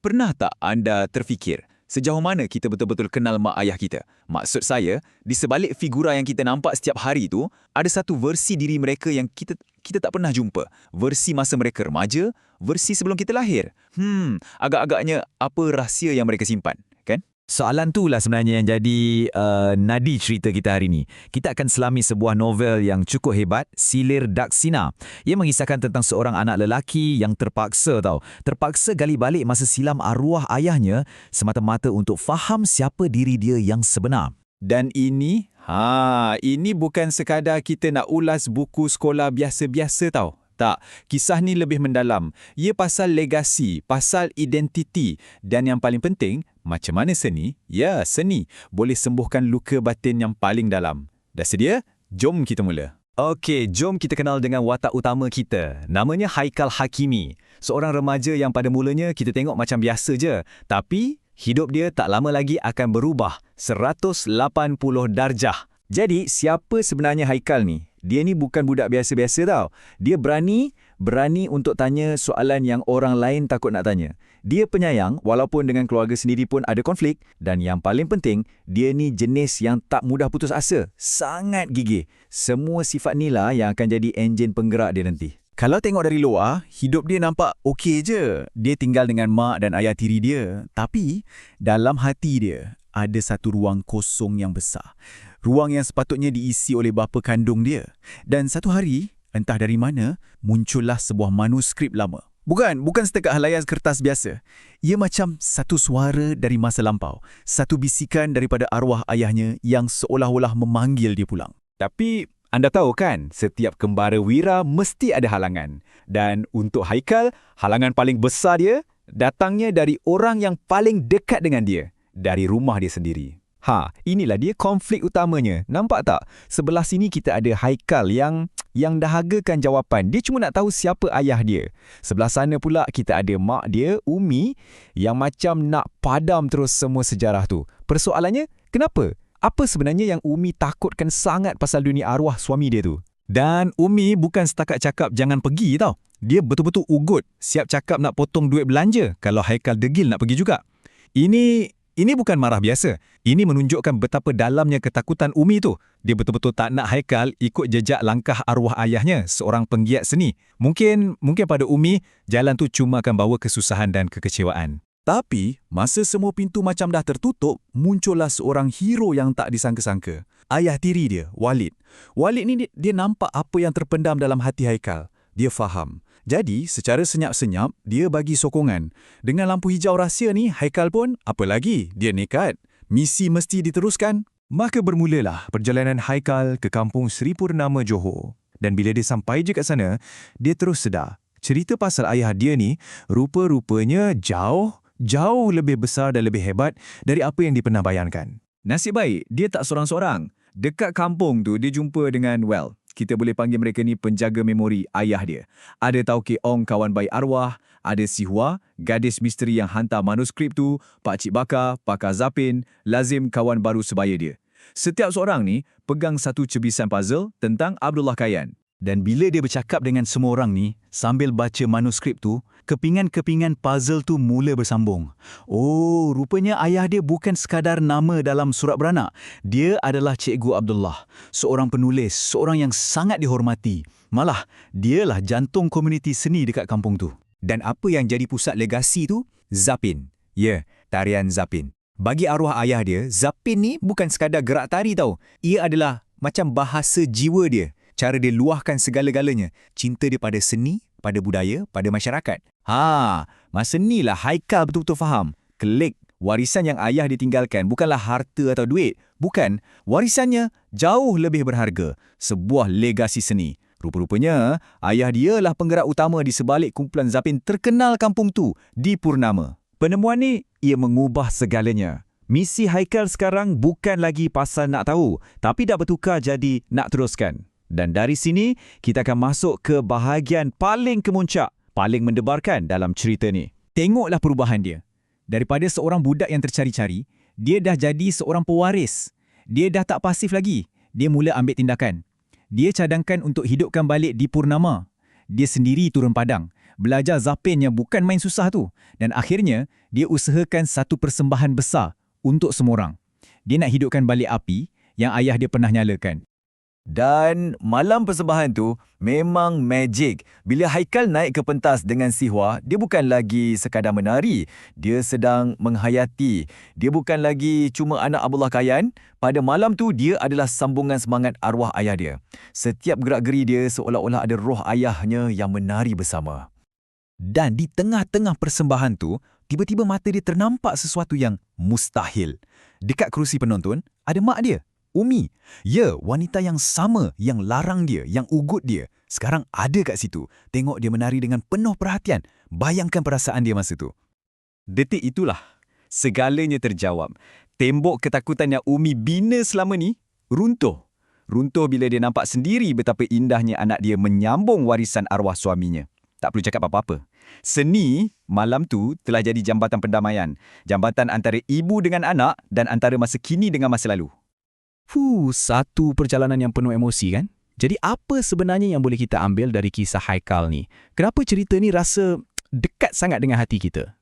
Pernah tak anda terfikir sejauh mana kita betul-betul kenal mak ayah kita? Maksud saya, di sebalik figura yang kita nampak setiap hari tu, ada satu versi diri mereka yang kita tak pernah jumpa. Versi masa mereka remaja, versi sebelum kita lahir. Agak-agaknya apa rahsia yang mereka simpan, kan? Soalan itulah sebenarnya yang jadi nadi cerita kita hari ini. Kita akan selami sebuah novel yang cukup hebat, Silir Daksina. Ia mengisahkan tentang seorang anak lelaki yang terpaksa gali balik masa silam arwah ayahnya semata-mata untuk faham siapa diri dia yang sebenar. Dan ini bukan sekadar kita nak ulas buku sekolah biasa-biasa tau. Tak, kisah ni lebih mendalam. Ia pasal legasi, pasal identiti dan yang paling penting, macam mana seni boleh sembuhkan luka batin yang paling dalam. Dah sedia? Jom kita mula. Okey, jom kita kenal dengan watak utama kita. Namanya Haikal Hakimi. Seorang remaja yang pada mulanya kita tengok macam biasa je. Tapi, hidup dia tak lama lagi akan berubah 180 darjah. Jadi, siapa sebenarnya Haikal ni? Dia ni bukan budak biasa-biasa tau. Dia berani untuk tanya soalan yang orang lain takut nak tanya. Dia penyayang walaupun dengan keluarga sendiri pun ada konflik. Dan yang paling penting, dia ni jenis yang tak mudah putus asa. Sangat gigih. Semua sifat ni lah yang akan jadi enjin penggerak dia nanti. Kalau tengok dari luar, hidup dia nampak okey je. Dia tinggal dengan mak dan ayah tiri dia. Tapi, dalam hati dia, ada satu ruang kosong yang besar. Ruang yang sepatutnya diisi oleh bapa kandung dia. Dan satu hari, entah dari mana, muncullah sebuah manuskrip lama. Bukan setakat helaian kertas biasa. Ia macam satu suara dari masa lampau. Satu bisikan daripada arwah ayahnya yang seolah-olah memanggil dia pulang. Tapi, anda tahu kan, setiap kembara wira mesti ada halangan. Dan untuk Haikal, halangan paling besar dia datangnya dari orang yang paling dekat dengan dia. Dari rumah dia sendiri. Inilah dia konflik utamanya. Nampak tak? Sebelah sini kita ada Haikal yang dahagakan jawapan. Dia cuma nak tahu siapa ayah dia. Sebelah sana pula kita ada mak dia, Umi, yang macam nak padam terus semua sejarah tu. Persoalannya, kenapa? Apa sebenarnya yang Umi takutkan sangat pasal dunia arwah suami dia tu? Dan Umi bukan setakat cakap jangan pergi tau. Dia betul-betul ugut, siap cakap nak potong duit belanja kalau Haikal degil nak pergi juga. Ini bukan marah biasa. Ini menunjukkan betapa dalamnya ketakutan Umi tu. Dia betul-betul tak nak Haikal ikut jejak langkah arwah ayahnya, seorang penggiat seni. Mungkin pada Umi, jalan tu cuma akan bawa kesusahan dan kekecewaan. Tapi, masa semua pintu macam dah tertutup, muncullah seorang hero yang tak disangka-sangka. Ayah tiri dia, Walid. Walid ni dia nampak apa yang terpendam dalam hati Haikal. Dia faham. Jadi, secara senyap-senyap, dia bagi sokongan. Dengan lampu hijau rahsia ni, Haikal pun, apa lagi, dia nekat. Misi mesti diteruskan. Maka bermulalah perjalanan Haikal ke kampung Seri Purnama Johor. Dan bila dia sampai je kat sana, dia terus sedar. Cerita pasal ayah dia ni, rupa-rupanya jauh lebih besar dan lebih hebat dari apa yang dia pernah bayangkan. Nasib baik, dia tak seorang-seorang. Dekat kampung tu, dia jumpa dengan, kita boleh panggil mereka ni penjaga memori ayah dia. Ada Tauke Ong, kawan baik arwah. Ada Si Hua, gadis misteri yang hantar manuskrip tu. Pak Cik Bakar, pakar Zapin. Lazim, kawan baru sebaya dia. Setiap seorang ni pegang satu cebisan puzzle tentang Abdullah Kayan. Dan bila dia bercakap dengan semua orang ni, sambil baca manuskrip tu, kepingan-kepingan puzzle tu mula bersambung. Oh, rupanya ayah dia bukan sekadar nama dalam surat beranak. Dia adalah Cikgu Abdullah, seorang penulis, seorang yang sangat dihormati. Malah, dialah jantung komuniti seni dekat kampung tu. Dan apa yang jadi pusat legasi tu? Zapin. Ya, tarian Zapin. Bagi arwah ayah dia, Zapin ni bukan sekadar gerak tari tau. Ia adalah macam bahasa jiwa dia. Cara dia luahkan segala-galanya. Cinta dia pada seni, pada budaya, pada masyarakat. Masa ni lah Haikal betul-betul faham. Kelik, warisan yang ayah ditinggalkan bukanlah harta atau duit. Bukan, warisannya jauh lebih berharga. Sebuah legasi seni. Rupa-rupanya, ayah dialah penggerak utama di sebalik kumpulan Zapin terkenal kampung tu, di Purnama. Penemuan ni, ia mengubah segalanya. Misi Haikal sekarang bukan lagi pasal nak tahu, tapi dah bertukar jadi nak teruskan. Dan dari sini, kita akan masuk ke bahagian paling kemuncak, paling mendebarkan dalam cerita ni. Tengoklah perubahan dia. Daripada seorang budak yang tercari-cari, dia dah jadi seorang pewaris. Dia dah tak pasif lagi. Dia mula ambil tindakan. Dia cadangkan untuk hidupkan balik di Purnama. Dia sendiri turun padang. belajar zapin yang bukan main susah tu. Dan akhirnya, dia usahakan satu persembahan besar untuk semua orang. Dia nak hidupkan balik api yang ayah dia pernah nyalakan. Dan malam persembahan tu memang magic. Bila Haikal naik ke pentas dengan Sihwa, dia bukan lagi sekadar menari. Dia sedang menghayati. Dia bukan lagi cuma anak Abdullah Kayan. Pada malam tu, dia adalah sambungan semangat arwah ayah dia. Setiap gerak-geri dia seolah-olah ada roh ayahnya yang menari bersama. Dan di tengah-tengah persembahan tu, tiba-tiba mata dia ternampak sesuatu yang mustahil. Dekat kerusi penonton, ada mak dia, Umi. Ya, wanita yang sama, yang larang dia, yang ugut dia. Sekarang ada kat situ. Tengok dia menari dengan penuh perhatian. Bayangkan perasaan dia masa tu. Detik itulah, segalanya terjawab. Tembok ketakutan yang Umi bina selama ni, runtuh. Runtuh bila dia nampak sendiri betapa indahnya anak dia menyambung warisan arwah suaminya. Tak perlu cakap apa-apa. Seni malam tu telah jadi jambatan perdamaian. Jambatan antara ibu dengan anak dan antara masa kini dengan masa lalu. Satu perjalanan yang penuh emosi kan? Jadi apa sebenarnya yang boleh kita ambil dari kisah Haikal ni? Kenapa cerita ni rasa dekat sangat dengan hati kita?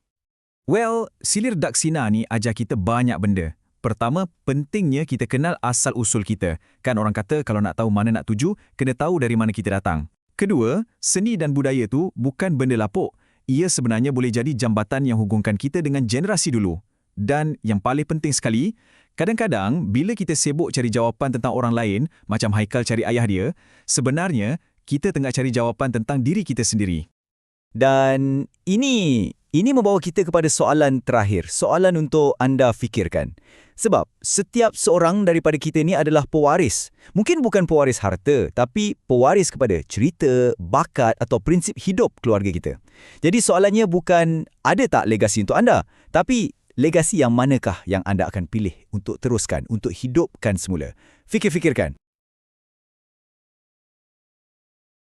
Well, Silir Daksina ni ajar kita banyak benda. Pertama, pentingnya kita kenal asal-usul kita. Kan orang kata kalau nak tahu mana nak tuju, kena tahu dari mana kita datang. Kedua, seni dan budaya tu bukan benda lapuk. Ia sebenarnya boleh jadi jambatan yang hubungkan kita dengan generasi dulu. Dan yang paling penting sekali, kadang-kadang bila kita sibuk cari jawapan tentang orang lain, macam Haikal cari ayah dia, sebenarnya kita tengah cari jawapan tentang diri kita sendiri. Dan ini membawa kita kepada soalan terakhir, soalan untuk anda fikirkan. Sebab setiap seorang daripada kita ni adalah pewaris. Mungkin bukan pewaris harta, tapi pewaris kepada cerita, bakat atau prinsip hidup keluarga kita. Jadi soalannya bukan ada tak legasi untuk anda, tapi legasi yang manakah yang anda akan pilih untuk teruskan, untuk hidupkan semula. Fikir-fikirkan.